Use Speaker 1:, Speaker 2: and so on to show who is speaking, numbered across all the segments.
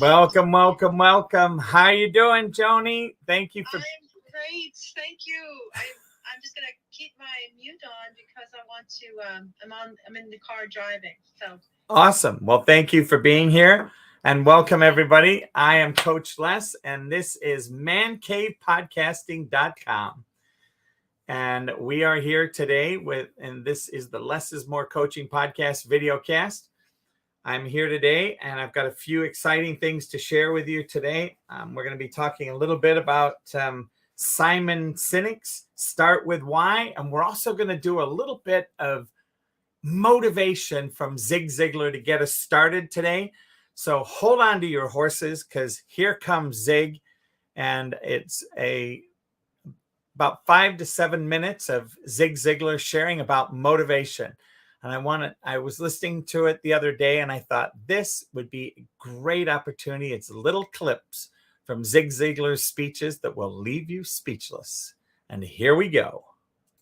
Speaker 1: Welcome, welcome, welcome. How you doing, Joni? Thank you for.
Speaker 2: I'm great, thank you. I'm just gonna keep my mute on because I want to. I'm in the car driving. So
Speaker 1: Awesome. Well, thank you for being here, and welcome everybody. I am Coach Les, and this is mancavepodcasting.com. And we are here today and this is the Less is More Coaching Podcast video cast. I'm here today, and I've got a few exciting things to share with you today. We're going to be talking a little bit about Simon Sinek's Start With Why, and we're also going to do a little bit of motivation from Zig Ziglar to get us started today. So hold on to your horses, because here comes Zig, and it's about 5 to 7 minutes of Zig Ziglar sharing about motivation. And I was listening to it the other day, and I thought this would be a great opportunity. It's little clips from Zig Ziglar's speeches that will leave you speechless. And here we go.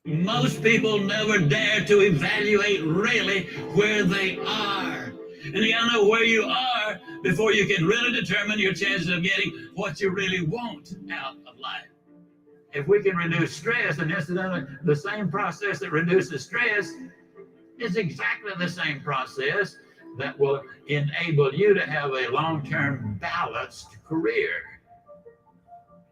Speaker 3: Most people never dare to evaluate really where they are. And you gotta know where you are before you can really determine your chances of getting what you really want out of life. If we can reduce stress, and incidentally, the same process that reduces stress is exactly the same process that will enable you to have a long-term balanced career.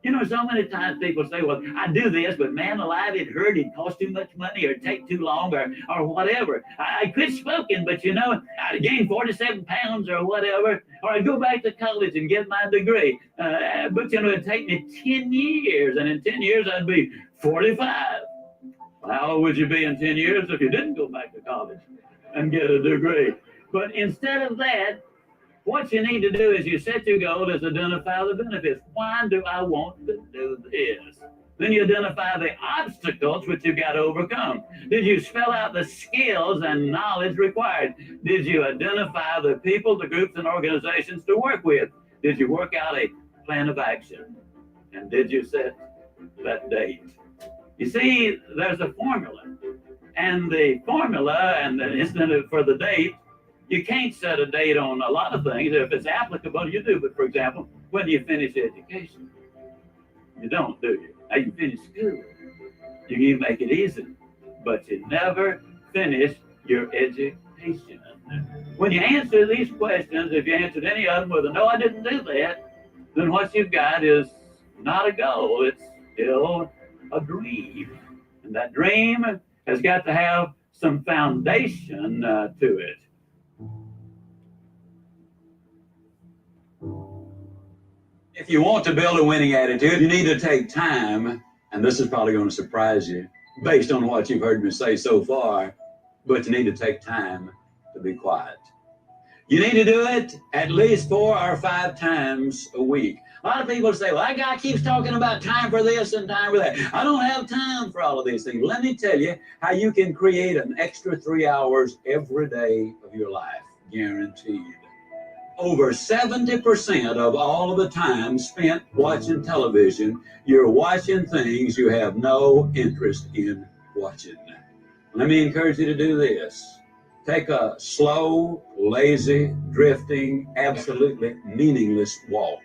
Speaker 3: You know, so many times people say, well, I do this, but man alive, it hurt, it cost too much money, or take too long, or whatever. I quit smoking, but you know, I gained 47 pounds or whatever, or I go back to college and get my degree. But you know, it'd take me 10 years, and in 10 years, I'd be 45. How old would you be in 10 years if you didn't go back to college and get a degree? But instead of that, what you need to do is you set your goal is identify the benefits. Why do I want to do this? Then you identify the obstacles which you've got to overcome. Did you spell out the skills and knowledge required? Did you identify the people, the groups, and organizations to work with? Did you work out a plan of action? And did you set that date? You see, there's a formula, and the formula and the incentive for the date, you can't set a date on a lot of things. If it's applicable, you do. But for example, when do you finish education? You don't, do you? Now you finish school. You can make it easy, but you never finish your education. When you answer these questions, if you answered any of them with a no, I didn't do that, then what you've got is not a goal. It's still a dream, and that dream has got to have some foundation to it. If you want to build a winning attitude, you need to take time, and this is probably going to surprise you based on what you've heard me say so far, but you need to take time to be quiet. You need to do it at least 4 or 5 times a week. A lot of people say, well, that guy keeps talking about time for this and time for that. I don't have time for all of these things. Let me tell you how you can create an extra 3 hours every day of your life, guaranteed. Over 70% of all of the time spent watching television, you're watching things you have no interest in watching. Let me encourage you to do this. Take a slow, lazy, drifting, absolutely meaningless walk.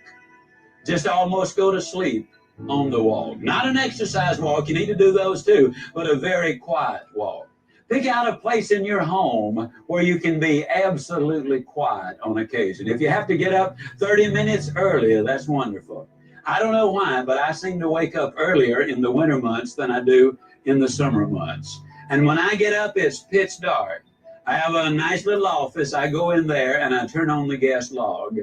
Speaker 3: Just almost go to sleep on the walk. Not an exercise walk, you need to do those too, but a very quiet walk. Pick out a place in your home where you can be absolutely quiet on occasion. If you have to get up 30 minutes earlier, that's wonderful. I don't know why, but I seem to wake up earlier in the winter months than I do in the summer months. And when I get up, it's pitch dark. I have a nice little office. I go in there and I turn on the gas log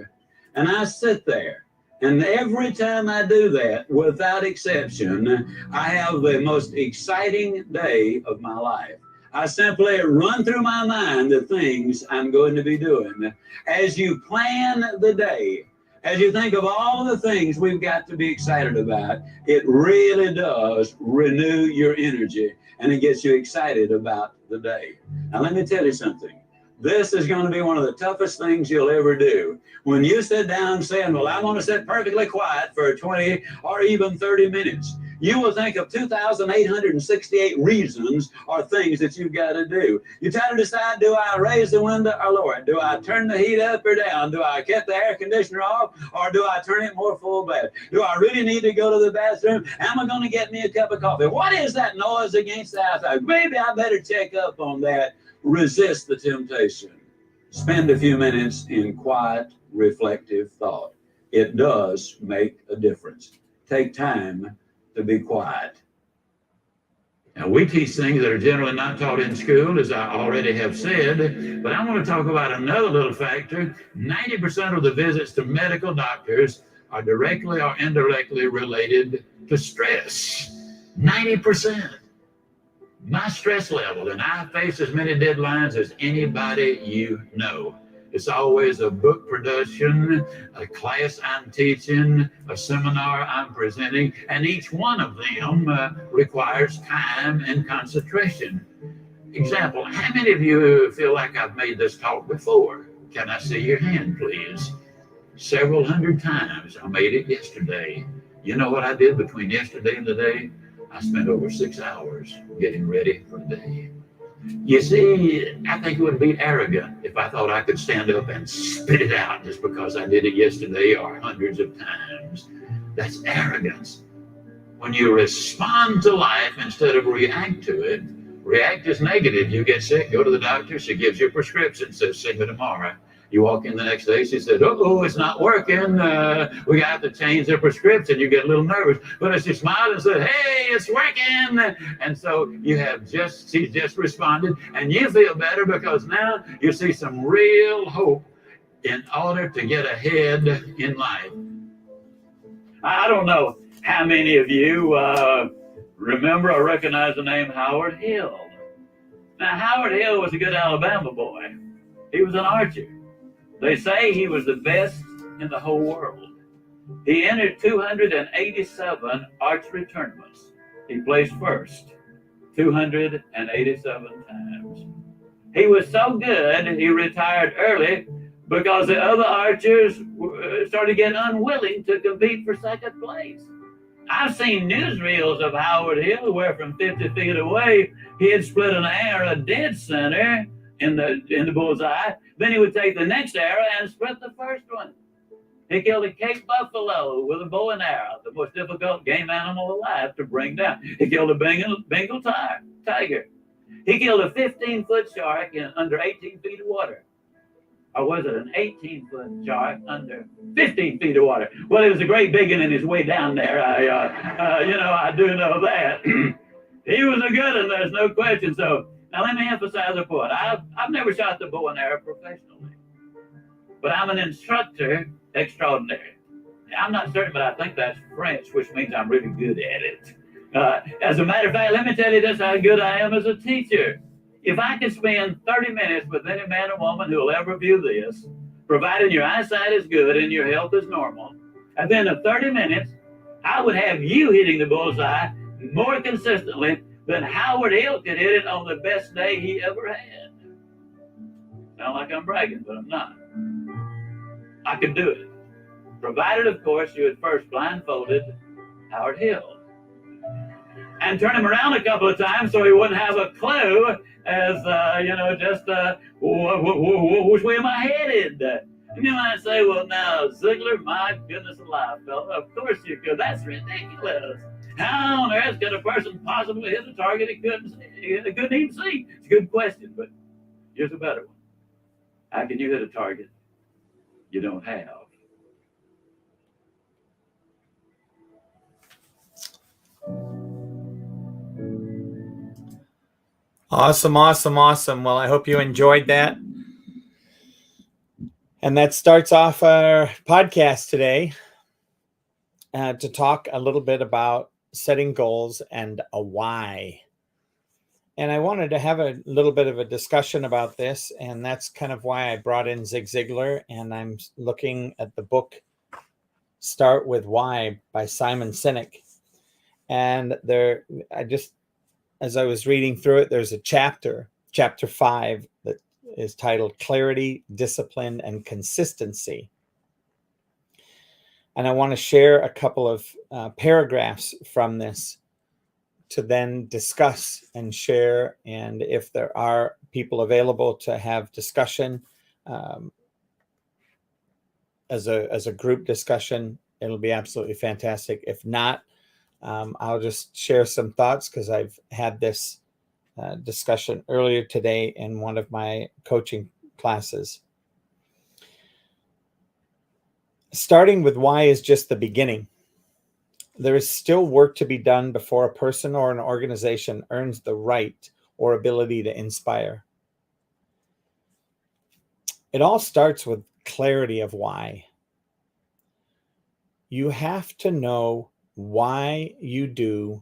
Speaker 3: and I sit there. And every time I do that, without exception, I have the most exciting day of my life. I simply run through my mind the things I'm going to be doing. As you plan the day, as you think of all the things we've got to be excited about, it really does renew your energy and it gets you excited about the day. Now, let me tell you something. This is going to be one of the toughest things you'll ever do. When you sit down saying, well, I'm going to sit perfectly quiet for 20 or even 30 minutes, you will think of 2,868 reasons or things that you've got to do. You try to decide, do I raise the window or lower it? Do I turn the heat up or down? Do I cut the air conditioner off or do I turn it more full blast? Do I really need to go to the bathroom? Am I going to get me a cup of coffee? What is that noise against the outside? Maybe I better check up on that. Resist the temptation. Spend a few minutes in quiet, reflective thought. It does make a difference. Take time to be quiet. Now, we teach things that are generally not taught in school, as I already have said, but I want to talk about another little factor. 90% of the visits to medical doctors are directly or indirectly related to stress. 90%. My stress level, and I face as many deadlines as anybody you know. It's always a book production, a class I'm teaching, a seminar I'm presenting, and each one of them requires time and concentration. Example, how many of you feel like I've made this talk before? Can I see your hand, please? Several hundred times. I made it yesterday. You know what I did between yesterday and today? I spent over 6 hours getting ready for the day. You see, I think it would be arrogant if I thought I could stand up and spit it out just because I did it yesterday or hundreds of times. That's arrogance. When you respond to life instead of react to it, react is negative. You get sick, go to the doctor, she gives you a prescription, says, see me tomorrow. You walk in the next day, she said, uh-oh, it's not working. We got to change the prescription. You get a little nervous. But as she smiled and said, hey, it's working. And so she just responded. And you feel better because now you see some real hope in order to get ahead in life. I don't know how many of you remember or recognize the name Howard Hill. Now, Howard Hill was a good Alabama boy. He was an archer. They say he was the best in the whole world. He entered 287 archery tournaments. He placed first 287 times. He was so good, he retired early because the other archers started getting unwilling to compete for second place. I've seen newsreels of Howard Hill where from 50 feet away, he had split an arrow dead center in the bullseye. Then he would take the next arrow and split the first one. He killed a Cape buffalo with a bow and arrow, the most difficult game animal alive to bring down. He killed a Bengal tiger. He killed a 15-foot shark in under 18 feet of water. Or was it an 18-foot shark under 15 feet of water? Well, it was a great big one in his way down there. I do know that. He was a good one, there's no question. So now let me emphasize a point. I've never shot the bow and arrow professionally, but I'm an instructor extraordinary. I'm not certain, but I think that's French, which means I'm really good at it. As a matter of fact, let me tell you this, how good I am as a teacher. If I could spend 30 minutes with any man or woman who will ever view this, provided your eyesight is good and your health is normal, and then in 30 minutes, I would have you hitting the bullseye more consistently than Howard Hill could hit it on the best day he ever had. Sound like I'm bragging, but I'm not. I could do it. Provided, of course, you had first blindfolded Howard Hill and turn him around a couple of times so he wouldn't have a clue as, which way am I headed? And you might say, well, now, Ziegler, my goodness alive, fella, of course you could. That's ridiculous. How on earth could a person possibly hit a target he couldn't even see? It's a good question, but here's a better one. How can you hit a target you don't have?
Speaker 1: Awesome. Well, I hope you enjoyed that. And that starts off our podcast today to talk a little bit about setting goals and a why. And I wanted to have a little bit of a discussion about this, and that's kind of why I brought in Zig Ziglar, and I'm looking at the book Start With Why by Simon Sinek. And as I was reading through it, there's a chapter 5, that is titled Clarity, Discipline, and Consistency. And I want to share a couple of paragraphs from this to then discuss and share. And if there are people available to have discussion as a group discussion, it'll be absolutely fantastic. If not, I'll just share some thoughts because I've had this discussion earlier today in one of my coaching classes. Starting with why is just the beginning. There is still work to be done before a person or an organization earns the right or ability to inspire. It all starts with clarity of why. You have to know why you do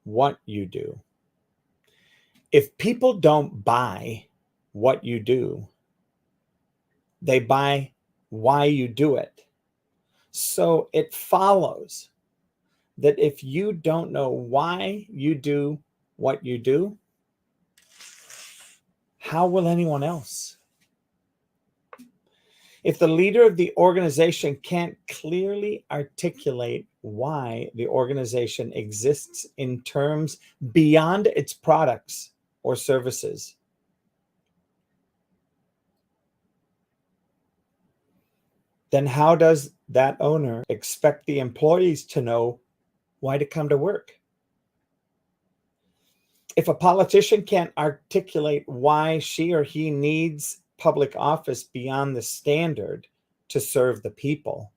Speaker 1: what you do. If people don't buy what you do, they buy why you do it. So it follows that if you don't know why you do what you do, how will anyone else? If the leader of the organization can't clearly articulate why the organization exists in terms beyond its products or services, then how does that owner expect the employees to know why to come to work? If a politician can't articulate why she or he needs public office beyond the standard to serve the people,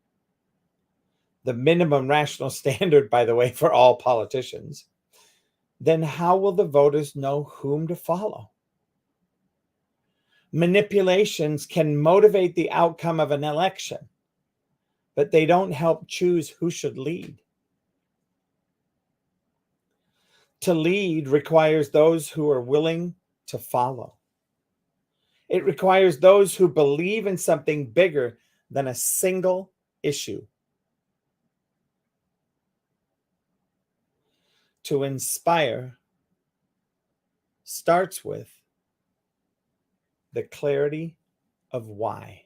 Speaker 1: the minimum rational standard, by the way, for all politicians, then how will the voters know whom to follow? Manipulations can motivate the outcome of an election, but they don't help choose who should lead. To lead requires those who are willing to follow. It requires those who believe in something bigger than a single issue. To inspire starts with the clarity of why.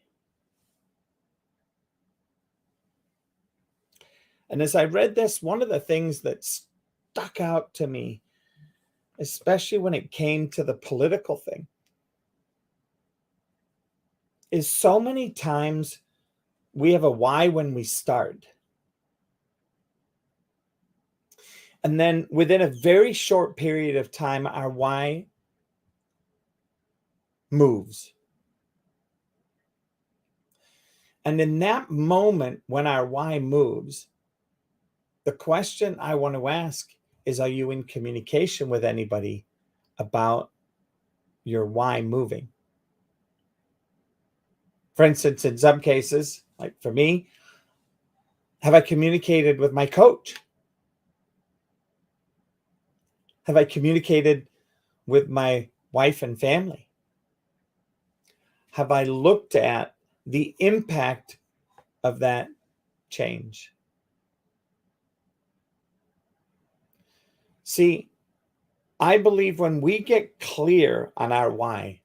Speaker 1: And as I read this, one of the things that stuck out to me, especially when it came to the political thing, is so many times we have a why when we start. And then within a very short period of time, our why moves. And in that moment, when our why moves, the question I want to ask is, are you in communication with anybody about your why moving? For instance, in some cases, like for me, have I communicated with my coach? Have I communicated with my wife and family? Have I looked at the impact of that change? See, I believe when we get clear on our why,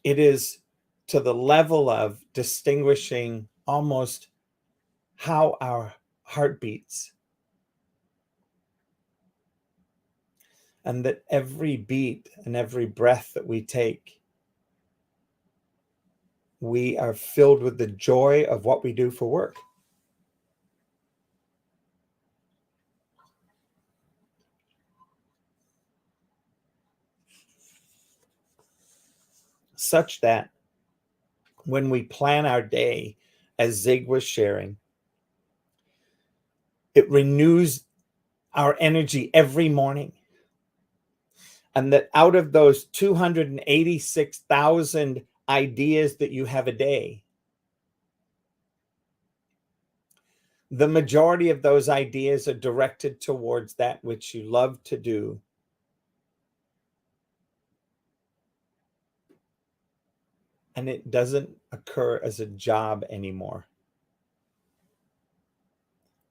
Speaker 1: it is to the level of distinguishing almost how our heart beats. And that every beat and every breath that we take, we are filled with the joy of what we do for work. Such that when we plan our day, as Zig was sharing, it renews our energy every morning. And that out of those 286,000 ideas that you have a day, the majority of those ideas are directed towards that which you love to do. And it doesn't occur as a job anymore.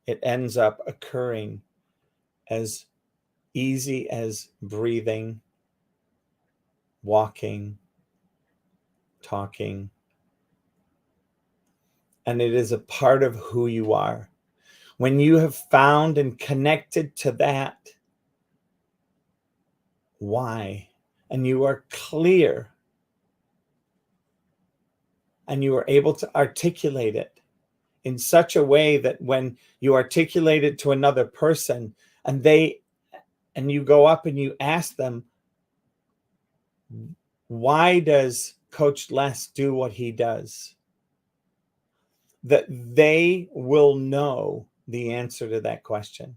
Speaker 1: It ends up occurring as easy as breathing, walking, talking, and it is a part of who you are. When you have found and connected to that why, and you are clear, and you are able to articulate it in such a way that when you articulate it to another person and you go up and you ask them, why does Coach Les do what he does? That they will know the answer to that question.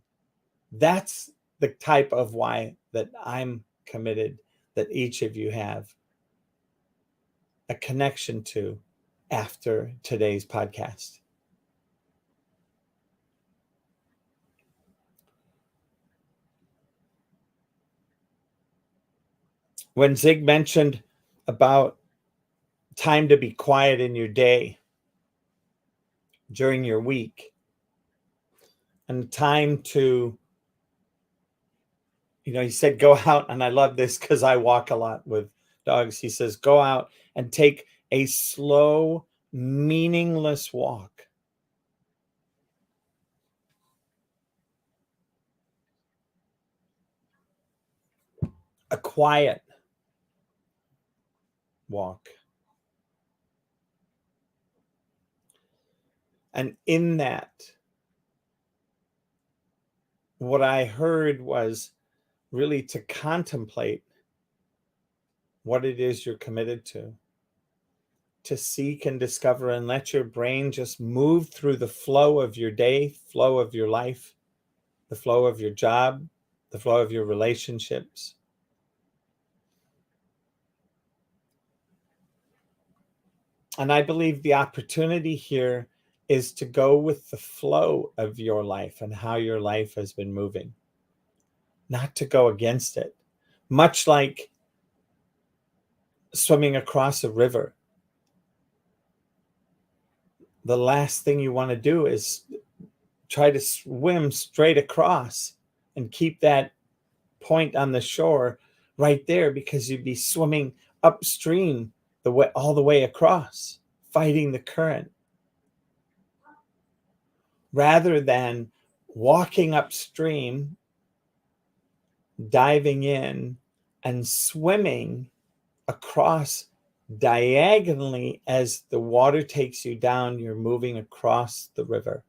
Speaker 1: That's the type of why that I'm committed, that each of you have a connection to after today's podcast. When Zig mentioned about time to be quiet in your day, during your week, and time to, he said, go out. And I love this because I walk a lot with dogs. He says, go out and take a slow, meaningless walk. A quiet walk. And in that, what I heard was really to contemplate what it is you're committed to seek and discover, and let your brain just move through the flow of your day, flow of your life, the flow of your job, the flow of your relationships. And I believe the opportunity here is to go with the flow of your life and how your life has been moving, not to go against it. Much like swimming across a river. The last thing you want to do is try to swim straight across and keep that point on the shore right there, because you'd be swimming upstream all the way across, fighting the current, rather than walking upstream, diving in, and swimming across diagonally. As the water takes you down, you're moving across the river,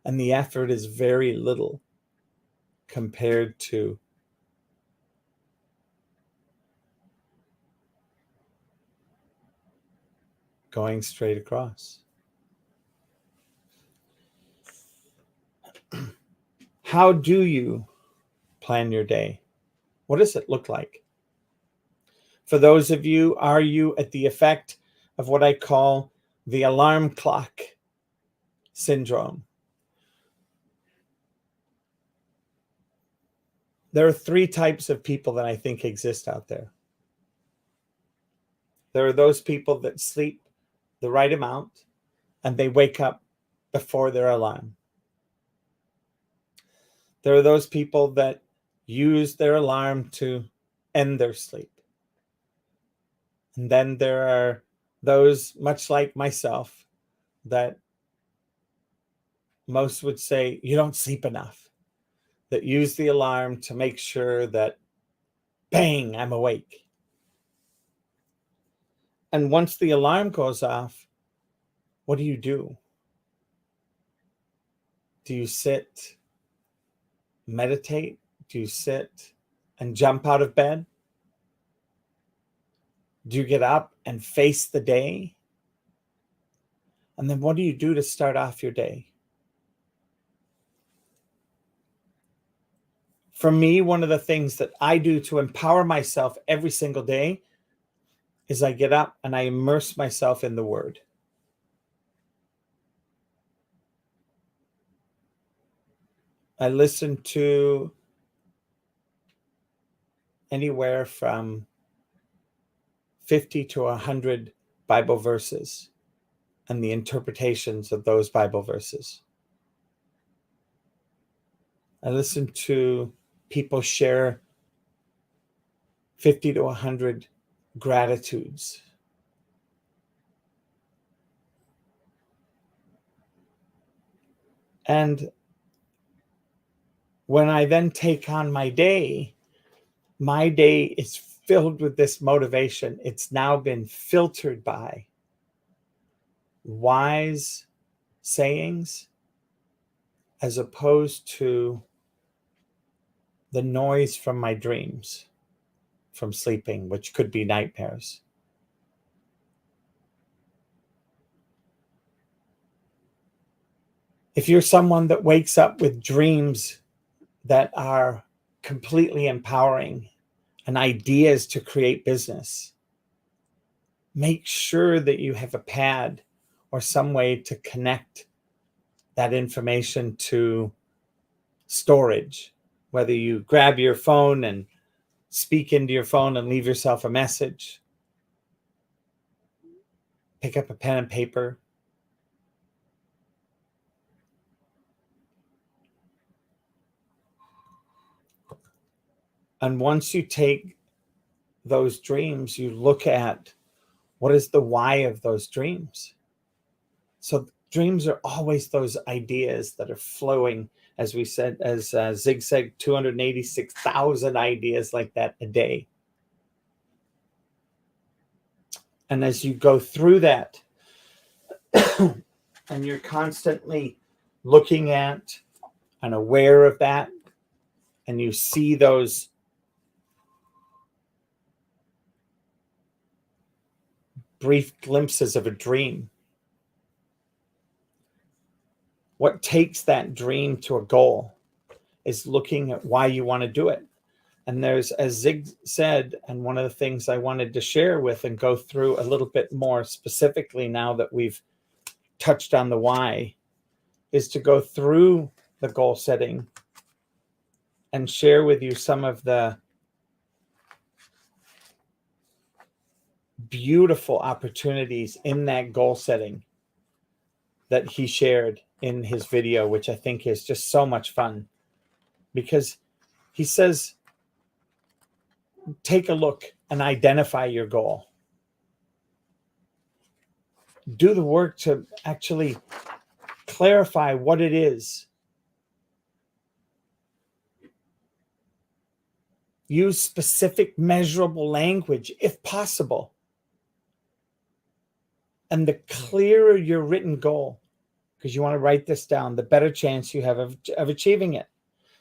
Speaker 1: and the effort is very little compared to going straight across. How do you plan your day? What does it look like? For those of you, are you at the effect of what I call the alarm clock syndrome? There are three types of people that I think exist out there. There are those people that sleep the right amount and they wake up before their alarm. There are those people that use their alarm to end their sleep. And then there are those, much like myself, that most would say you don't sleep enough, that use the alarm to make sure that, bang, I'm awake. And once the alarm goes off, what do you do? Do you sit, meditate? Do you sit and jump out of bed? Do you get up and face the day? And then what do you do to start off your day? For me, one of the things that I do to empower myself every single day is I get up and I immerse myself in the Word. I listen to anywhere from 50 to 100 Bible verses and the interpretations of those Bible verses. I listen to people share 50 to 100 gratitudes. And when I then take on my day is filled with this motivation. It's now been filtered by wise sayings as opposed to the noise from my dreams from sleeping, which could be nightmares. If you're someone that wakes up with dreams that are completely empowering and ideas to create business, make sure that you have a pad or some way to connect that information to storage, whether you grab your phone and speak into your phone and leave yourself a message, pick up a pen and paper. And once you take those dreams, you look at what is the why of those dreams. So dreams are always those ideas that are flowing, as we said, as Zig said, 286,000 ideas like that a day. And as you go through that, and you're constantly looking at and aware of that, and you see those brief glimpses of a dream, what takes that dream to a goal is looking at why you want to do it. And there's, as Zig said, and one of the things I wanted to share with and go through a little bit more specifically now that we've touched on the why, is to go through the goal setting and share with you some of the beautiful opportunities in that goal setting that he shared in his video, which I think is just so much fun, because he says, take a look and identify your goal. Do the work to actually clarify what it is. Use specific measurable language if possible. And the clearer your written goal, because you want to write this down, the better chance you have of achieving it.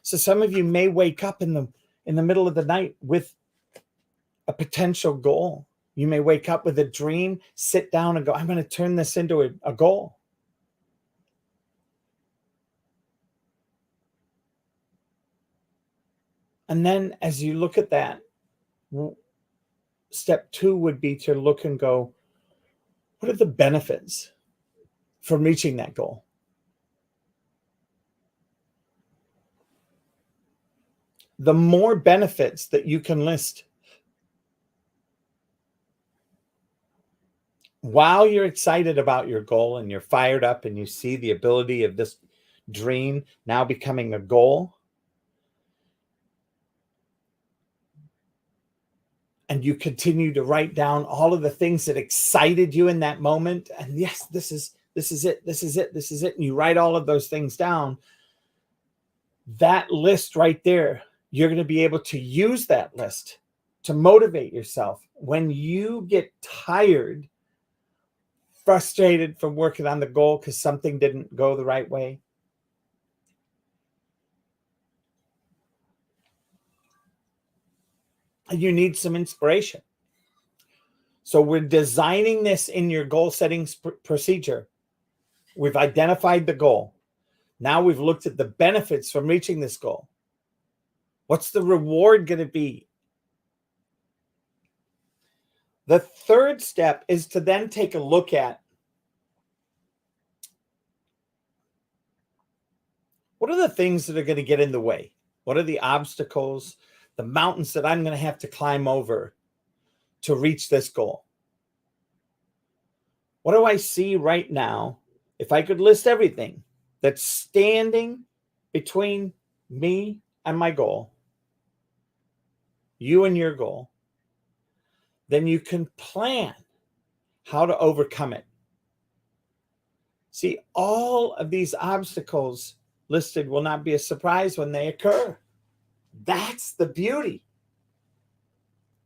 Speaker 1: So some of you may wake up in the middle of the night with a potential goal. You may wake up with a dream, sit down and go, I'm going to turn this into a goal. And then as you look at that, step 2 would be to look and go, what are the benefits from reaching that goal? The more benefits that you can list while you're excited about your goal and you're fired up and you see the ability of this dream now becoming a goal, and you continue to write down all of the things that excited you in that moment, and yes, this is it, and you write all of those things down, that list right there, you're going to be able to use that list to motivate yourself when you get tired, frustrated from working on the goal because something didn't go the right way. And you need some inspiration. So we're designing this in your goal setting procedure. We've identified the goal. Now we've looked at the benefits from reaching this goal. What's the reward going to be? The third step is to then take a look at what are the things that are going to get in the way? What are the obstacles, the mountains that I'm going to have to climb over to reach this goal? What do I see right now? If I could list everything that's standing between me and my goal, you and your goal, then you can plan how to overcome it. See, all of these obstacles listed will not be a surprise when they occur. That's the beauty.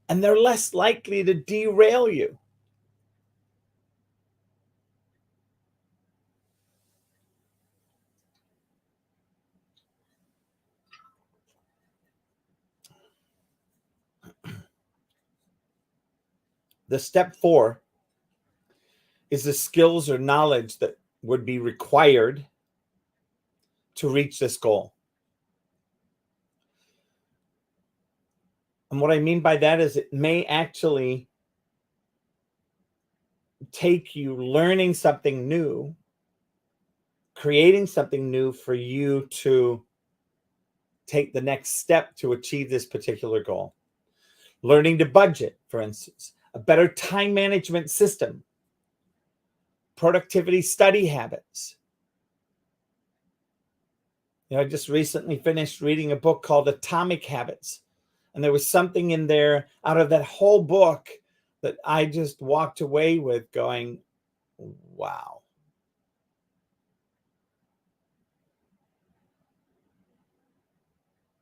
Speaker 1: And they're less likely to derail you. The step 4 is the skills or knowledge that would be required to reach this goal. And what I mean by that is it may actually take you learning something new, creating something new for you to take the next step to achieve this particular goal. Learning to budget, for instance, a better time management system, productivity study habits. I just recently finished reading a book called Atomic Habits. And there was something in there out of that whole book that I just walked away with going, wow.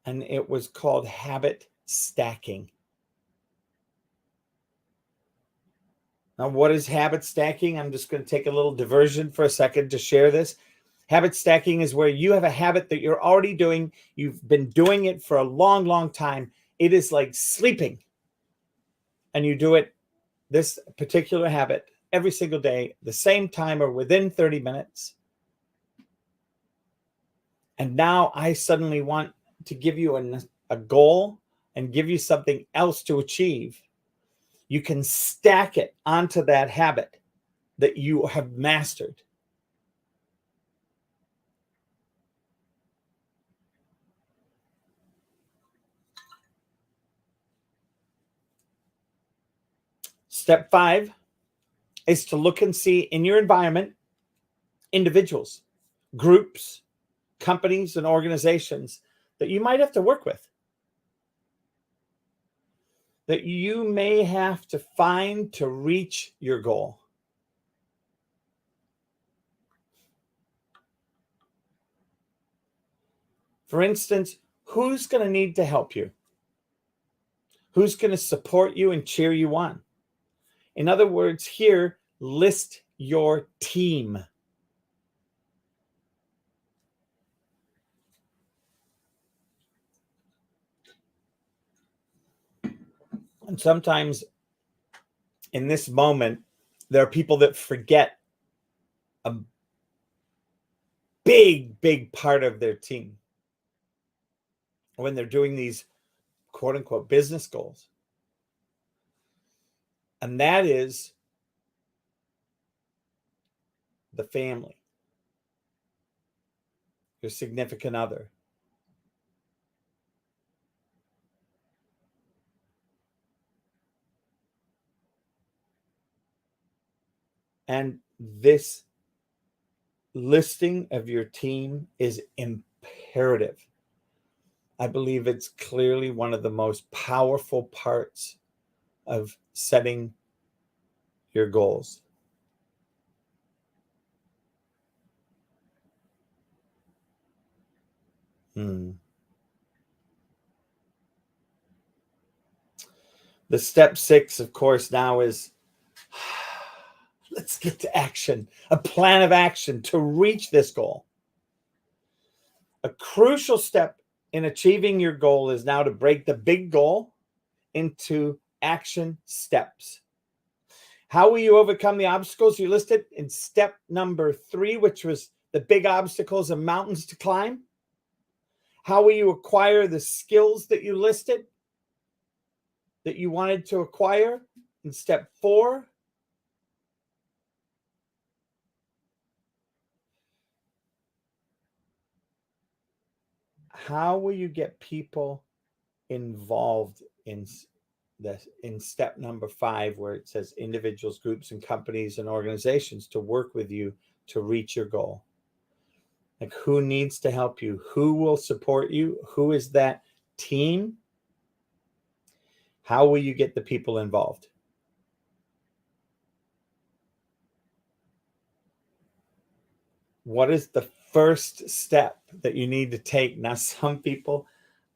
Speaker 1: And it was called habit stacking. Now, what is habit stacking? I'm just going to take a little diversion for a second to share this. Habit stacking is where you have a habit that you're already doing. You've been doing it for a long, long time. It is like sleeping. And you do it, this particular habit, every single day, the same time or within 30 minutes. And now I suddenly want to give you a goal and give you something else to achieve. You can stack it onto that habit that you have mastered. Step 5 is to look and see in your environment individuals, groups, companies, and organizations that you might have to work with, that you may have to find to reach your goal. For instance, who's going to need to help you? Who's going to support you and cheer you on? In other words, here, list your team. And sometimes in this moment, there are people that forget a big, big part of their team when they're doing these quote unquote business goals. And that is the family, your significant other. And this listing of your team is imperative. I believe it's clearly one of the most powerful parts of setting your goals. The step 6, of course, now is let's get to action, a plan of action to reach this goal. A crucial step in achieving your goal is now to break the big goal into action steps. How will you overcome the obstacles you listed in step number 3, which was the big obstacles and mountains to climb? How will you acquire the skills that you listed that you wanted to acquire in step 4? How will you get people involved in step number 5, where it says individuals, groups, and companies and organizations to work with you to reach your goal? Like, who needs to help you? Who will support you? Who is that team? How will you get the people involved? What is the first step that you need to take? Now, some people,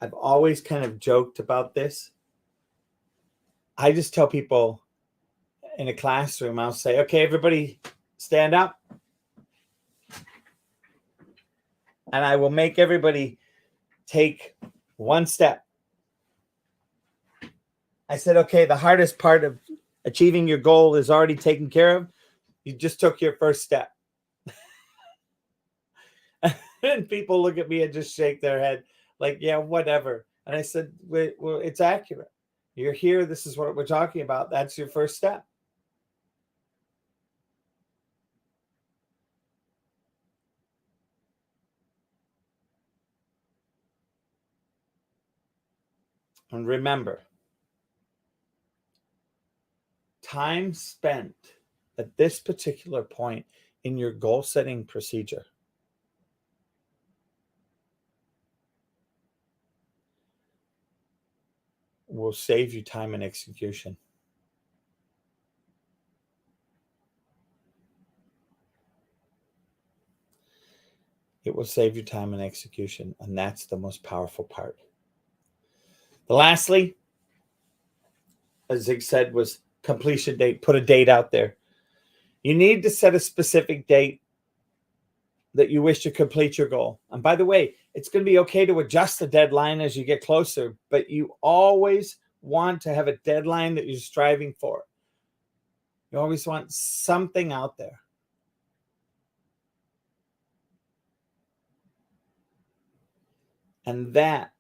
Speaker 1: I've always kind of joked about this. I just tell people in a classroom, I'll say, okay, everybody stand up. And I will make everybody take one step. I said, okay, the hardest part of achieving your goal is already taken care of. You just took your first step. And people look at me and just shake their head like, yeah, whatever. And I said, well, it's accurate. You're here. This is what we're talking about. That's your first step. And remember, time spent at this particular point in your goal setting procedure will save you time and execution. It will save you time and execution, and that's the most powerful part. Lastly, as Zig said, was completion date. Put a date out there. You need to set a specific date that you wish to complete your goal. And by the way, it's going to be okay to adjust the deadline as you get closer, but you always want to have a deadline that you're striving for. You always want something out there. And that,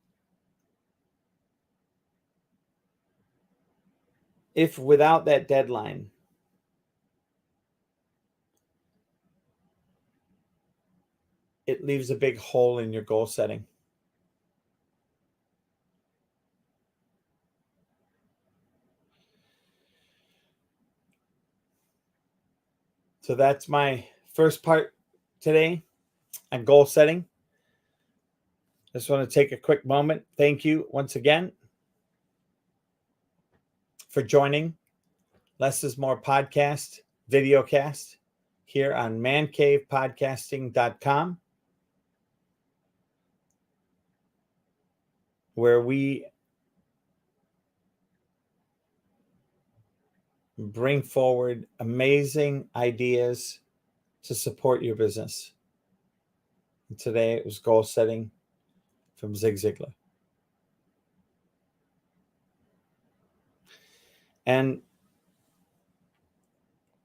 Speaker 1: if without that deadline, it leaves a big hole in your goal setting. So that's my first part today on goal setting. Just want to take a quick moment. Thank you once again for joining Less is More podcast, videocast here on mancavepodcasting.com, where we bring forward amazing ideas to support your business. And today it was goal setting from Zig Ziglar. And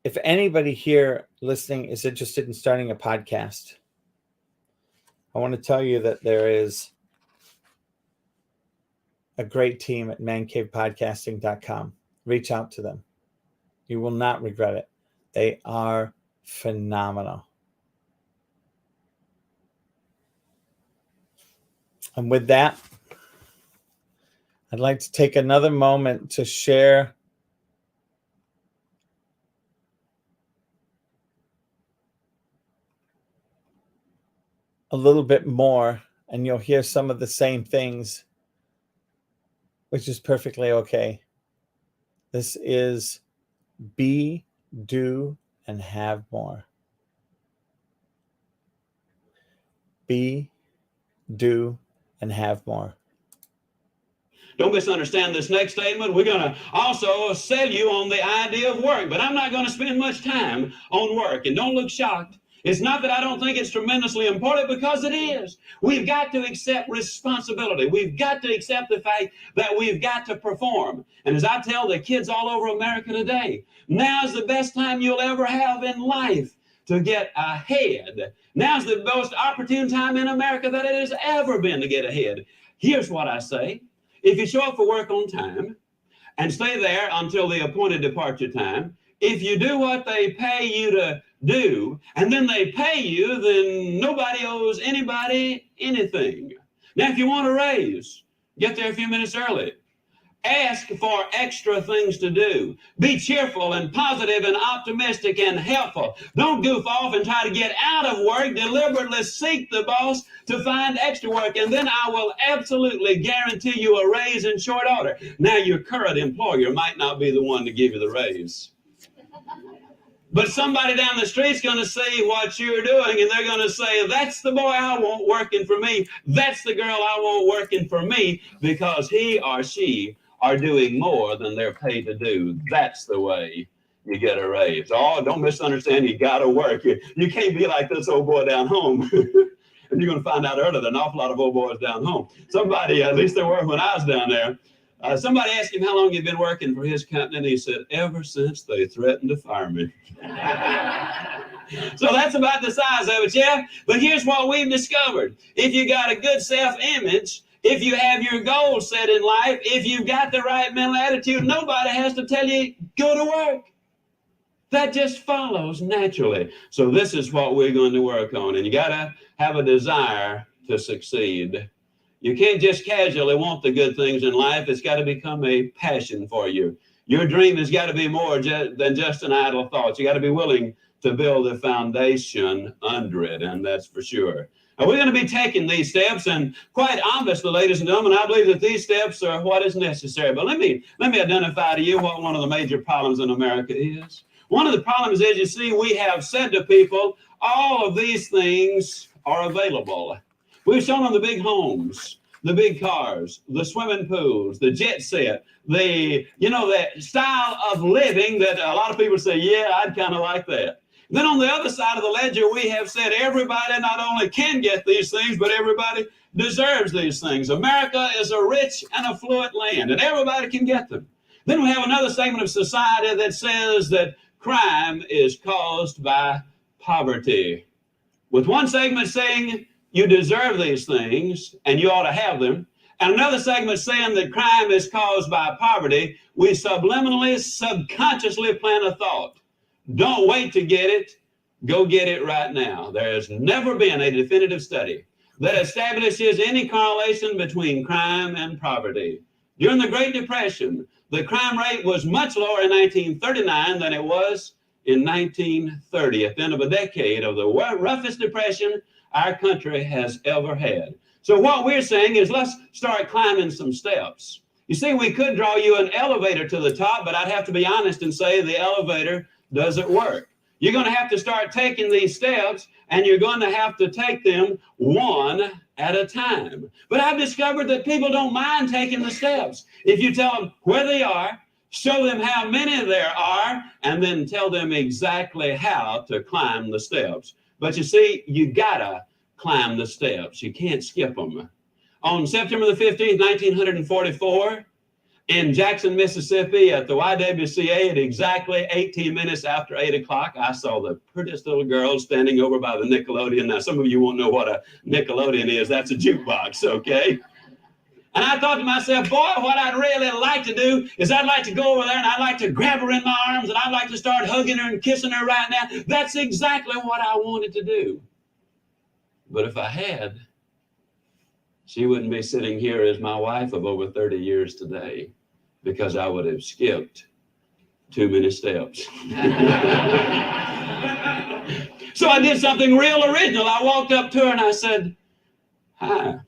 Speaker 1: if anybody here listening is interested in starting a podcast, I want to tell you that there is a great team at mancavepodcasting.com. Reach out to them. You will not regret it. They are phenomenal. And with that, I'd like to take another moment to share a little bit more, and you'll hear some of the same things, which is perfectly okay. This is be, do, and have more. Be, do, and have more.
Speaker 3: Don't misunderstand this next statement. We're going to also sell you on the idea of work, but I'm not going to spend much time on work. And don't look shocked. It's not that I don't think it's tremendously important, because it is. We've got to accept responsibility. We've got to accept the fact that we've got to perform. And as I tell the kids all over America today, now's the best time you'll ever have in life to get ahead. Now's the most opportune time in America that it has ever been to get ahead. Here's what I say. If you show up for work on time and stay there until the appointed departure time, if you do what they pay you to do, and then they pay you, then nobody owes anybody anything. Now, if you want a raise, get there a few minutes early. Ask for extra things to do. Be cheerful and positive and optimistic and helpful. Don't goof off and try to get out of work. Deliberately seek the boss to find extra work, and then I will absolutely guarantee you a raise in short order. Now, your current employer might not be the one to give you the raise. But somebody down the street's going to see what you're doing, and they're going to say, that's the boy I want working for me. That's the girl I want working for me, because he or she are doing more than they're paid to do. That's the way you get a raise. Oh, don't misunderstand. You got to work. You can't be like this old boy down home. And you're going to find out earlier that an awful lot of old boys down home. Somebody, at least there were when I was down there, somebody asked him how long he'd been working for his company, and he said, ever since they threatened to fire me. So that's about the size of it, yeah? But here's what we've discovered. If you got a good self-image, if you have your goals set in life, if you've got the right mental attitude, nobody has to tell you, go to work. That just follows naturally. So this is what we're going to work on. And you got to have a desire to succeed. You can't just casually want the good things in life. It's got to become a passion for you. Your dream has got to be more than just an idle thought. You got to be willing to build a foundation under it, and that's for sure. Now, we're going to be taking these steps, and quite obviously, ladies and gentlemen, I believe that these steps are what is necessary. But let me identify to you what one of the major problems in America is. One of the problems is, you see, we have said to people, all of these things are available. We've shown them the big homes, the big cars, the swimming pools, the jet set, the style of living that a lot of people say, yeah, I'd kind of like that. Then on the other side of the ledger, we have said everybody not only can get these things, but everybody deserves these things. America is a rich and affluent land, and everybody can get them. Then we have another segment of society that says that crime is caused by poverty. With one segment saying you deserve these things and you ought to have them, and another segment saying that crime is caused by poverty, we subliminally, subconsciously plant a thought. Don't wait to get it. Go get it right now. There has never been a definitive study that establishes any correlation between crime and poverty. During the Great Depression, the crime rate was much lower in 1939 than it was in 1930, at the end of a decade of the roughest depression our country has ever had. So what we're saying is, let's start climbing some steps. You see, we could draw you an elevator to the top, but I'd have to be honest and say the elevator doesn't work. You're going to have to start taking these steps, and you're going to have to take them one at a time. But I've discovered that people don't mind taking the steps. If you tell them where they are, show them how many there are, and then tell them exactly how to climb the steps. But you see, you gotta climb the steps. You can't skip them. On September the 15th, 1944, in Jackson, Mississippi, at the YWCA, at exactly 18 minutes after 8 o'clock, I saw the prettiest little girl standing over by the Nickelodeon. Now, some of you won't know what a Nickelodeon is. That's a jukebox, okay? And I thought to myself, boy, what I'd really like to do is I'd like to go over there and I'd like to grab her in my arms and I'd like to start hugging her and kissing her right now. That's exactly what I wanted to do. But if I had, she wouldn't be sitting here as my wife of over 30 years today, because I would have skipped too many steps. So I did something real original. I walked up to her and I said, hi.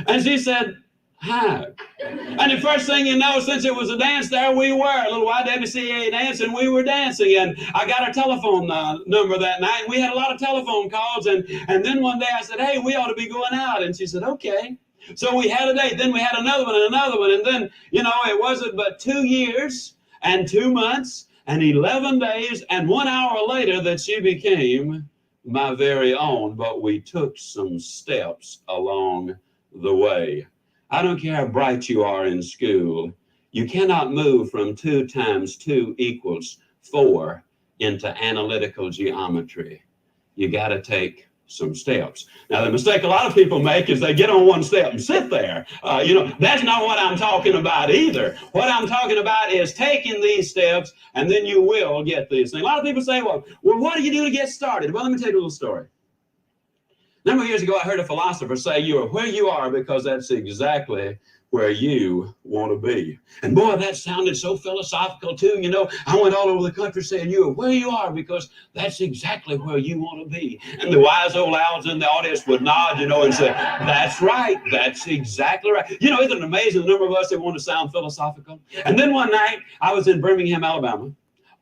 Speaker 3: And she said, hi. And the first thing you know, since it was a dance there, we were a little YWCA dance, and we were dancing. And I got her telephone number that night, and we had a lot of telephone calls. And then one day I said, hey, we ought to be going out. And she said, okay. So we had a date. Then we had another one and another one. And then, it wasn't but 2 years and 2 months and 11 days and 1 hour later that she became my very own. But we took some steps along the way. I don't care how bright you are in school. You cannot move from 2 times 2 equals 4 into analytical geometry. You got to take some steps. Now, the mistake a lot of people make is they get on one step and sit there. That's not what I'm talking about either. What I'm talking about is taking these steps, and then you will get these things. A lot of people say, well, what do you do to get started? Well, let me tell you a little story. A number of years ago, I heard a philosopher say, you are where you are because that's exactly where you want to be. And boy, that sounded so philosophical too. I went all over the country saying, you are where you are because that's exactly where you want to be. And the wise old owls in the audience would nod, and say, that's right. That's exactly right. Isn't it amazing the number of us that want to sound philosophical? And then one night I was in Birmingham, Alabama,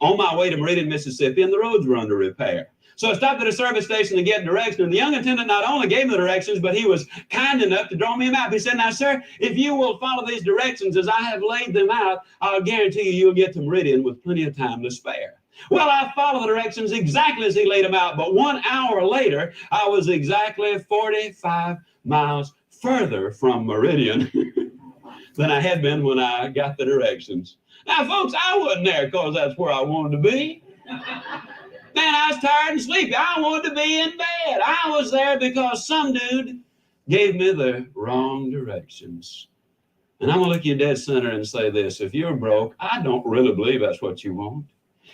Speaker 3: on my way to Meridian, Mississippi, and the roads were under repair. So I stopped at a service station to get directions, and the young attendant not only gave me the directions, but he was kind enough to draw me a map. He said, now, sir, if you will follow these directions as I have laid them out, I'll guarantee you you'll get to Meridian with plenty of time to spare. Well, I followed the directions exactly as he laid them out, but 1 hour later, I was exactly 45 miles further from Meridian than I had been when I got the directions. Now, folks, I wasn't there because that's where I wanted to be. Man, I was tired and sleepy. I wanted to be in bed. I was there because some dude gave me the wrong directions. And I'm going to look you dead center and say this. If you're broke, I don't really believe that's what you want.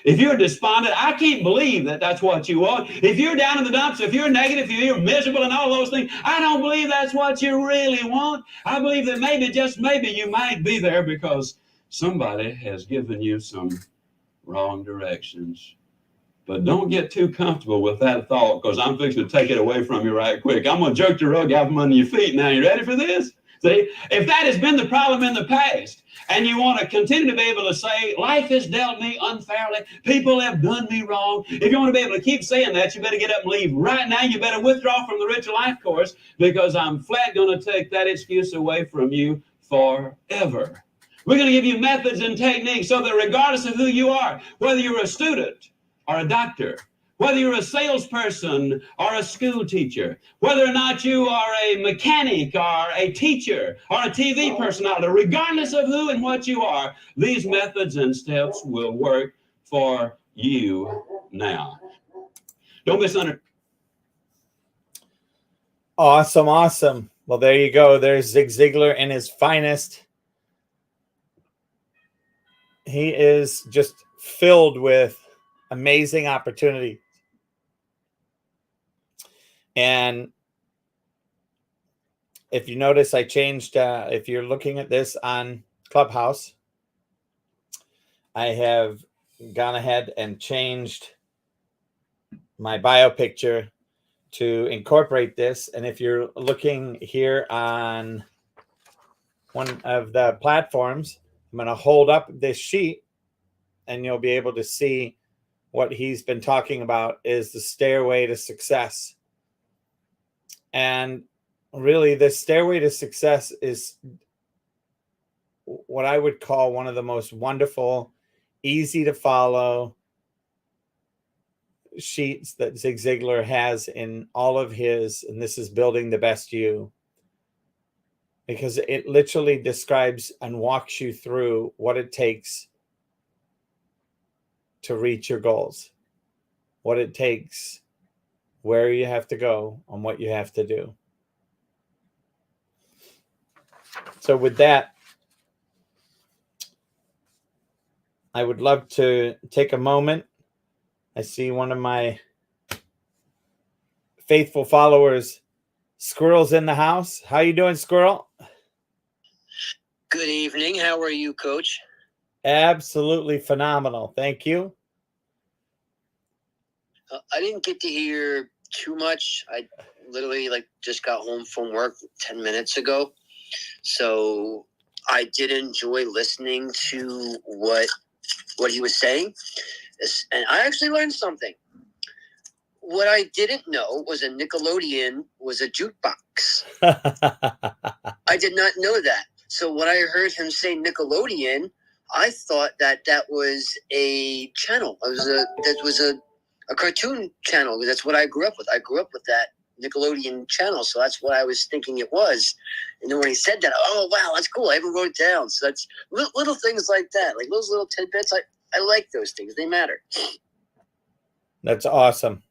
Speaker 3: If you're despondent, I can't believe that that's what you want. If you're down in the dumps, if you're negative, if you're miserable and all those things, I don't believe that's what you really want. I believe that maybe, just maybe, you might be there because somebody has given you some wrong directions. But don't get too comfortable with that thought, because I'm fixing to take it away from you right quick. I'm going to jerk the rug out from under your feet now. You ready for this? See, if that has been the problem in the past, and you want to continue to be able to say, life has dealt me unfairly, people have done me wrong, if you want to be able to keep saying that, you better get up and leave right now. You better withdraw from the Richer Life course, because I'm flat going to take that excuse away from you forever. We're going to give you methods and techniques so that regardless of who you are, whether you're a student or a doctor, whether you're a salesperson or a school teacher, whether or not you are a mechanic or a teacher or a TV personality, regardless of who and what you are, these methods and steps will work for you now. Don't misunderstand.
Speaker 1: Awesome, awesome. Well, there you go. There's Zig Ziglar in his finest. He is just filled with amazing opportunity. And if you notice, I changed, if you're looking at this on Clubhouse, I have gone ahead and changed my bio picture to incorporate this. And if you're looking here on one of the platforms, I'm going to hold up this sheet and you'll be able to see what he's been talking about is the stairway to success. And really, the stairway to success is what I would call one of the most wonderful, easy to follow sheets that Zig Ziglar has in all of his, and this is Building the Best You, because it literally describes and walks you through what it takes to reach your goals, what it takes, where you have to go, and what you have to do. So with that, I would love to take a moment. I see one of my faithful followers, Squirrel's in the house. How you doing, Squirrel?
Speaker 4: Good evening. How are you, Coach?
Speaker 1: Absolutely phenomenal. Thank you.
Speaker 4: I didn't get to hear too much. I literally just got home from work 10 minutes ago. So I did enjoy listening to what he was saying. And I actually learned something. What I didn't know was a Nickelodeon was a jukebox. I did not know that. So when I heard him say Nickelodeon, I thought that was a channel. That was a cartoon channel. That's what I grew up with. I grew up with that Nickelodeon channel. So that's what I was thinking it was. And then when he said that, oh, wow, that's cool. I even wrote it down. So that's little things like that. Like those little tidbits. I like those things. They matter.
Speaker 1: That's awesome.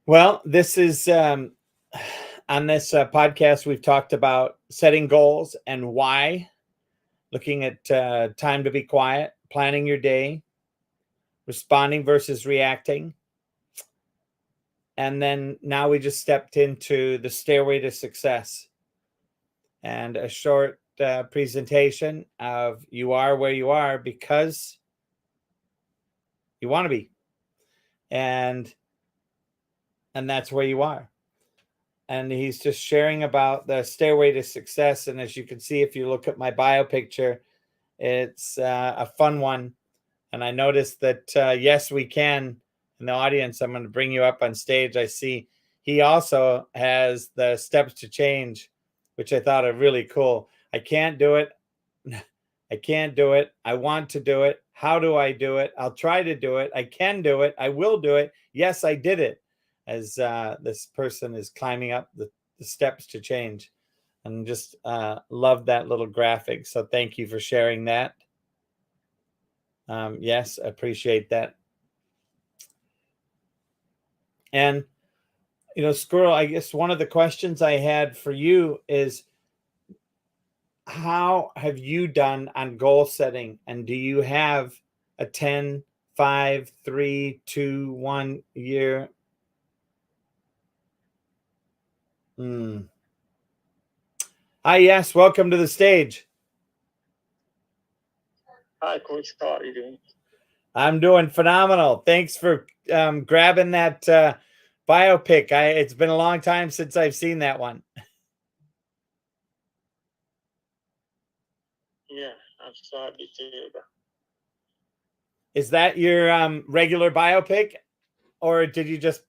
Speaker 1: Well, this is on this podcast, we've talked about setting goals and why, looking at time to be quiet, planning your day, responding versus reacting. And then now we just stepped into the stairway to success and a short presentation of you are where you are because you want to be. And that's where you are. And he's just sharing about the stairway to success. And as you can see, if you look at my bio picture, It's a fun one. And I noticed that, yes, we can. In the audience, I'm going to bring you up on stage. I see he also has the steps to change, which I thought are really cool. I can't do it. I can't do it. I want to do it. How do I do it? I'll try to do it. I can do it. I will do it. Yes, I did it. As this person is climbing up the steps to change. And just love that little graphic. So thank you for sharing that. Yes, appreciate that. And, Squirrel, I guess one of the questions I had for you is, how have you done on goal setting? And do you have a 10, 5, 3, 2, 1 year? Hi, yes, welcome to the stage.
Speaker 5: Hi, Coach. How are you doing?
Speaker 1: I'm doing phenomenal. Thanks for grabbing that biopic. It's been a long time since I've seen that one.
Speaker 5: Yeah, I'm so happy to hear that.
Speaker 1: Is that your regular biopic, or did you just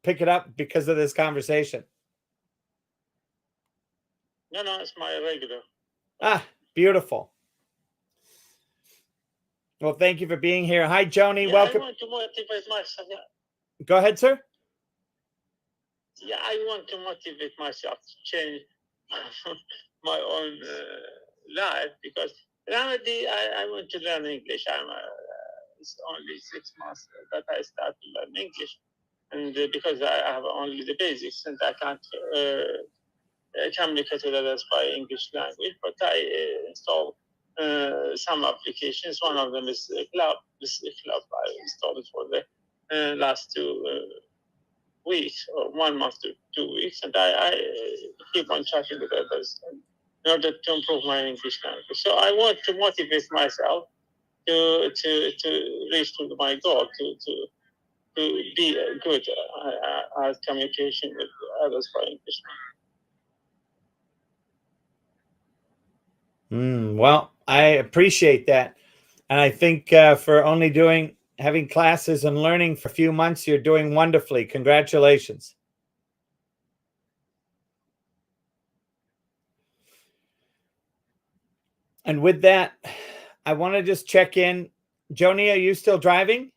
Speaker 1: pick it up because of this conversation?
Speaker 5: No, it's my regular.
Speaker 1: Ah, beautiful. Well, thank you for being here. Hi, Joni.
Speaker 5: Yeah,
Speaker 1: Welcome.
Speaker 5: I want to motivate myself. Yeah.
Speaker 1: Go ahead, sir.
Speaker 5: Yeah, I want to motivate myself to change my own life, because nowadays I want to learn English. It's only 6 months that I start to learn English, and because I have only the basics and I can't communicate with others by English language, but I install some applications. One of them is Club. This Club I installed for the last 2 weeks, or 1 month to 2 weeks, and I keep on chatting with others in order to improve my English language. So I want to motivate myself to reach to my goal, to be good at communication with others by English.
Speaker 1: Well, I appreciate that. And I think for only having classes and learning for a few months, you're doing wonderfully. Congratulations. And with that, I want to just check in. Joni, are you still driving?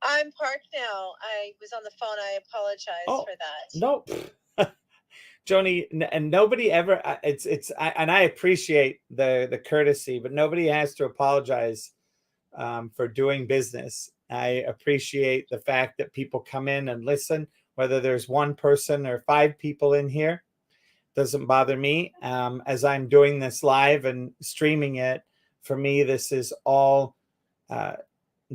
Speaker 2: I'm parked now. I was on the phone. I apologize for that.
Speaker 1: No. Joni, and nobody ever, and I appreciate the courtesy, but nobody has to apologize for doing business. I appreciate the fact that people come in and listen, whether there's one person or 5 people in here. Doesn't bother me. As I'm doing this live and streaming it, for me, this is all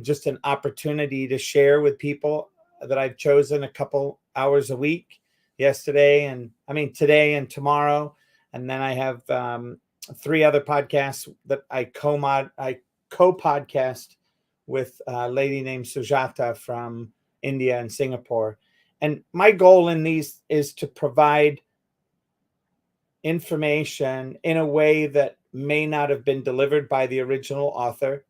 Speaker 1: just an opportunity to share with people that I've chosen a couple hours a week, today and tomorrow. And then I have 3 other podcasts that I co-podcast with a lady named Sujata from India and Singapore. And my goal in these is to provide information in a way that may not have been delivered by the original author,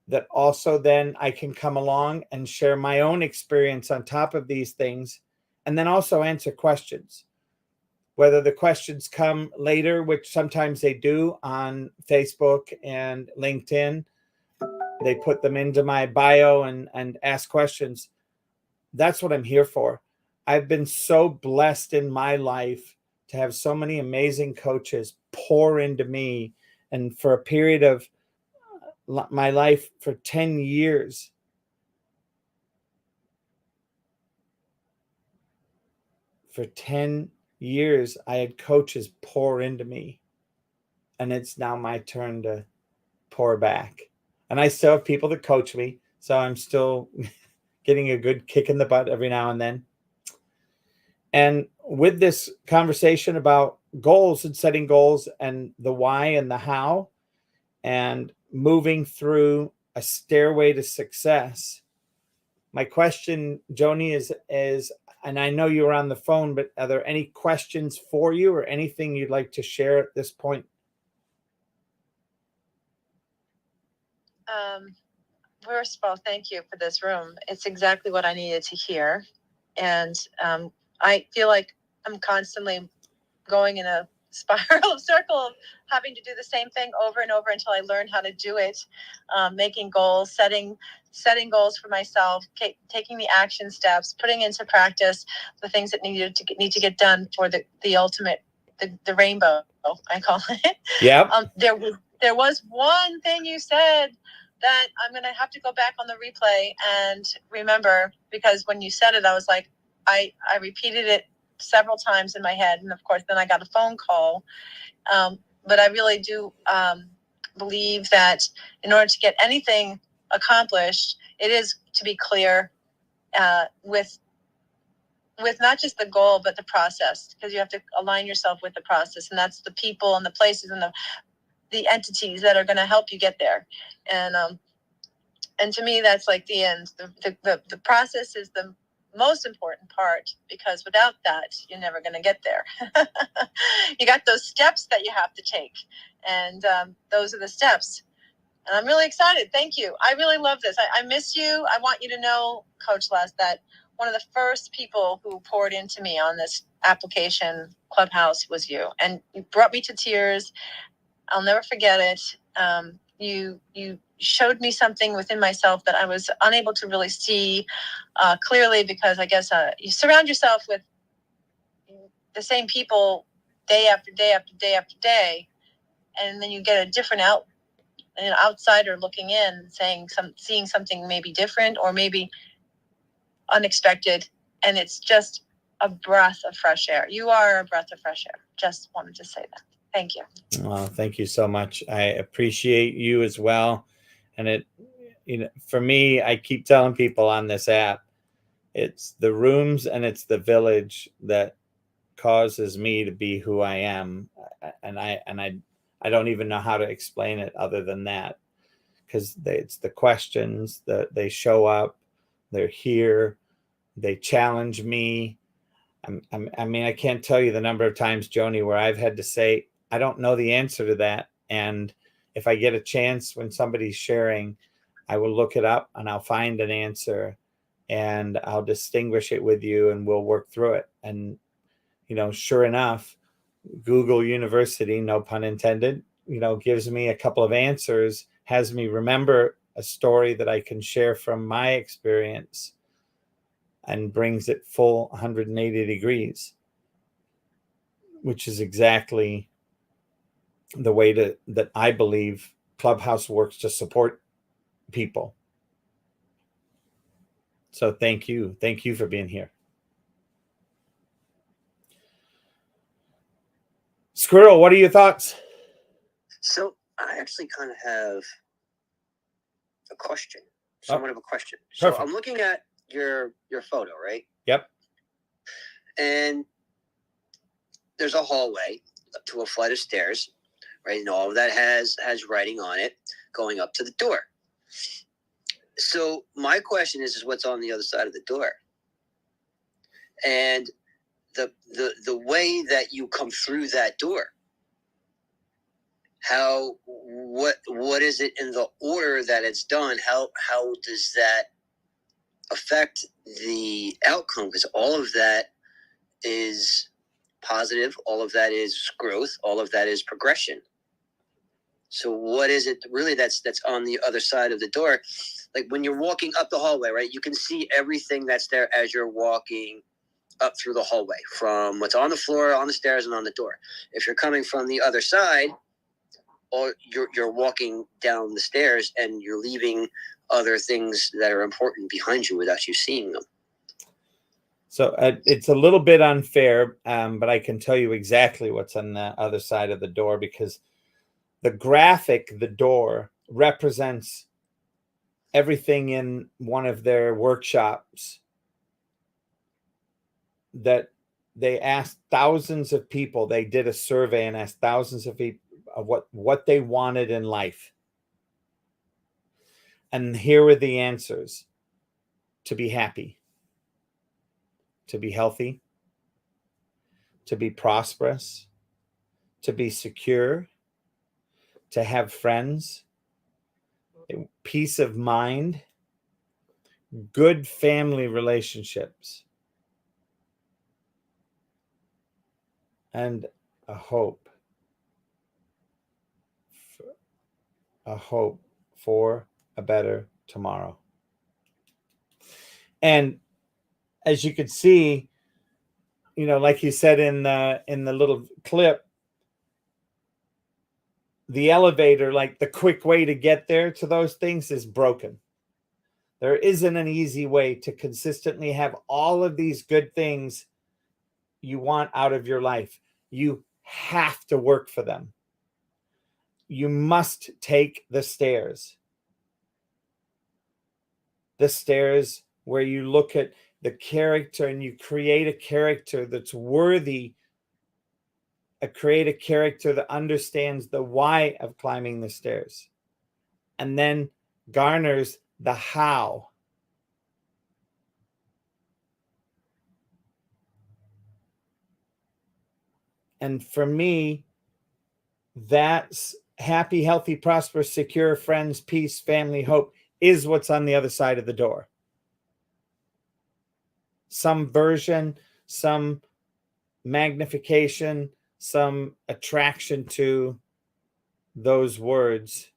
Speaker 1: that also then I can come along and share my own experience on top of these things, and then also answer questions. Whether the questions come later, which sometimes they do on Facebook and LinkedIn, they put them into my bio and ask questions. That's what I'm here for. I've been so blessed in my life to have so many amazing coaches pour into me. And for a period of my life, for 10 years, I had coaches pour into me. And it's now my turn to pour back. And I still have people that coach me. So I'm still getting a good kick in the butt every now and then. And with this conversation about goals and setting goals and the why and the how, and moving through a stairway to success, my question, Joni, is, and I know you were on the phone, but are there any questions for you or anything you'd like to share at this point?
Speaker 2: First of all, thank you for this room. It's exactly what I needed to hear. And I feel like I'm constantly going in a circle of having to do the same thing over and over until I learn how to do it. Making goals, setting goals for myself, taking the action steps, putting into practice the things that need to get done for the ultimate, the rainbow, I call it.
Speaker 1: Yeah.
Speaker 2: There was one thing you said that I'm going to have to go back on the replay and remember, because when you said it, I was like, I repeated it several times in my head. And of course, then I got a phone call. But I really do believe that in order to get anything accomplished, it is to be clear with not just the goal, but the process, because you have to align yourself with the process. And that's the people and the places and the entities that are going to help you get there. And to me, that's like the end. The process is the most important part, because without that, you're never going to get there. You got those steps that you have to take, and those are the steps. And I'm really excited. Thank you. I really love this. I miss you. I want you to know, Coach Les, that one of the first people who poured into me on this application Clubhouse was you, and you brought me to tears. I'll never forget it. You showed me something within myself that I was unable to really see clearly, because I guess you surround yourself with the same people day after day after day after day, and then you get a different an outsider looking in, seeing something maybe different or maybe unexpected, and it's just a breath of fresh air. You are a breath of fresh air. Just wanted to say that. Thank you.
Speaker 1: Well, thank you so much. I appreciate you as well. And for me, I keep telling people on this app, it's the rooms and it's the village that causes me to be who I am. And I don't even know how to explain it other than that, because it's the questions that they show up, they're here, they challenge me. I mean, I can't tell you the number of times, Joni, where I've had to say, I don't know the answer to that. And if I get a chance when somebody's sharing, I will look it up and I'll find an answer and I'll distinguish it with you and we'll work through it. And, sure enough, Google University, no pun intended, gives me a couple of answers, has me remember a story that I can share from my experience, and brings it full 180 degrees, which is exactly the way that I believe Clubhouse works to support people. So thank you. Thank you for being here. Squirrel, what are your thoughts?
Speaker 4: So I actually kind of have a question, somewhat of a question.
Speaker 1: Perfect.
Speaker 4: So I'm looking at your photo, right?
Speaker 1: Yep.
Speaker 4: And there's a hallway up to a flight of stairs, right? And all of that has writing on it going up to the door. So my question is what's on the other side of the door? And the way that you come through that door, what is it in the order that it's done? How does that affect the outcome? Because all of that is positive, all of that is growth, all of that is progression. So what is it really that's on the other side of the door? Like when you're walking up the hallway, right? You can see everything that's there as you're walking up through the hallway, from what's on the floor, on the stairs, and on the door. If you're coming from the other side, or you're walking down the stairs and you're leaving other things that are important behind you without you seeing them.
Speaker 1: So it's a little bit unfair, but I can tell you exactly what's on the other side of the door, because the graphic, the door, represents everything in one of their workshops that they asked thousands of people. They did a survey and asked thousands of people of what they wanted in life. And here were the answers: to be happy, to be healthy, to be prosperous, to be secure, to have friends, peace of mind, good family relationships, and a hope for a better tomorrow. And as you could see, you know, like you said in the little clip, the elevator, like the quick way to get there to those things, is broken. There isn't an easy way to consistently have all of these good things you want out of your life. You have to work for them. You must take the stairs. The stairs where you look at the character and you create a character that's worthy, create a character that understands the why of climbing the stairs, and then garners the how. And for me, that's happy, healthy, prosperous, secure, friends, peace, family, hope is what's on the other side of the door. Some version, some magnification, some attraction to those words.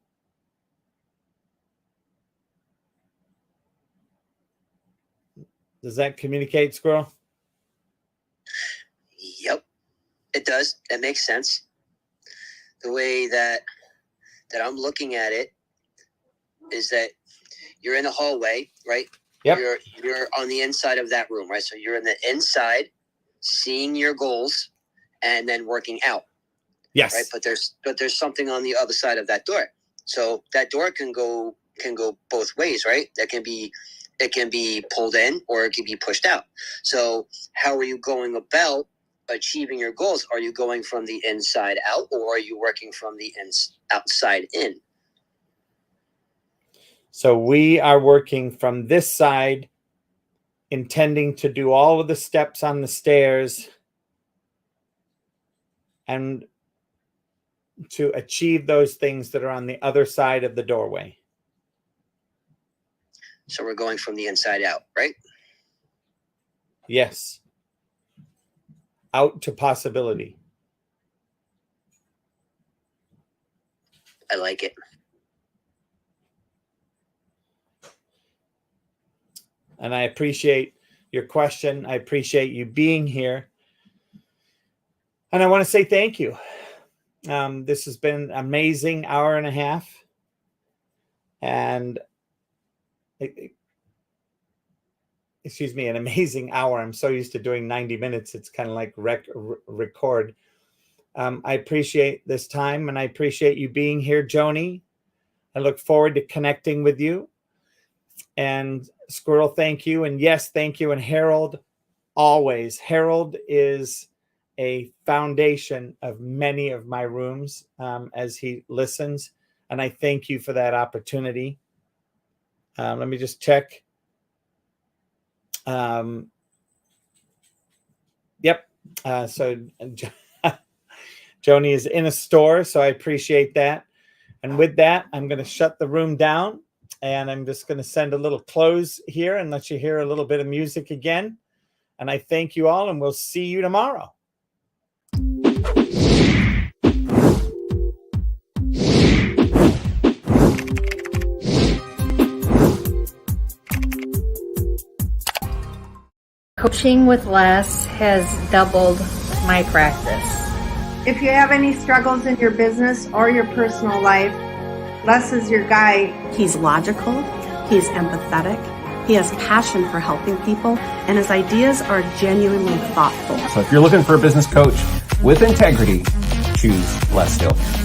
Speaker 1: Does that communicate, Squirrel?
Speaker 4: Yep, it does. That makes sense. The way that I'm looking at it is that you're in a hallway, right?
Speaker 1: Yep.
Speaker 4: You're on the inside of that room, right? So you're in the inside, seeing your goals, and then working out.
Speaker 1: Yes.
Speaker 4: Right. But there's something on the other side of that door. So that door can go both ways, right? It can be pulled in or it can be pushed out. So how are you going about achieving your goals? Are you going from the inside out, or are you working from the outside in?
Speaker 1: So we are working from this side, intending to do all of the steps on the stairs and to achieve those things that are on the other side of the doorway.
Speaker 4: So we're going from the inside out, right?
Speaker 1: Yes. Out to possibility.
Speaker 4: I like it.
Speaker 1: And I appreciate your question. I appreciate you being here. And I want to say thank you. This has been an amazing hour and a half. And excuse me, an amazing hour. I'm so used to doing 90 minutes. It's kind of like record. I appreciate this time, and I appreciate you being here, Joni. I look forward to connecting with you. And Squirrel, thank you. And yes, thank you. And Harold, always. Harold is a foundation of many of my rooms as he listens. And I thank you for that opportunity. Let me just check. Yep. So Joni is in a store, so I appreciate that. And with that, I'm going to shut the room down, and I'm just going to send a little close here and let you hear a little bit of music again. And I thank you all, and we'll see you tomorrow.
Speaker 6: Coaching with Les has doubled my practice.
Speaker 7: If you have any struggles in your business or your personal life, Les is your guy.
Speaker 8: He's logical, he's empathetic, he has passion for helping people, and his ideas are genuinely thoughtful.
Speaker 9: So if you're looking for a business coach with integrity, choose Les Still.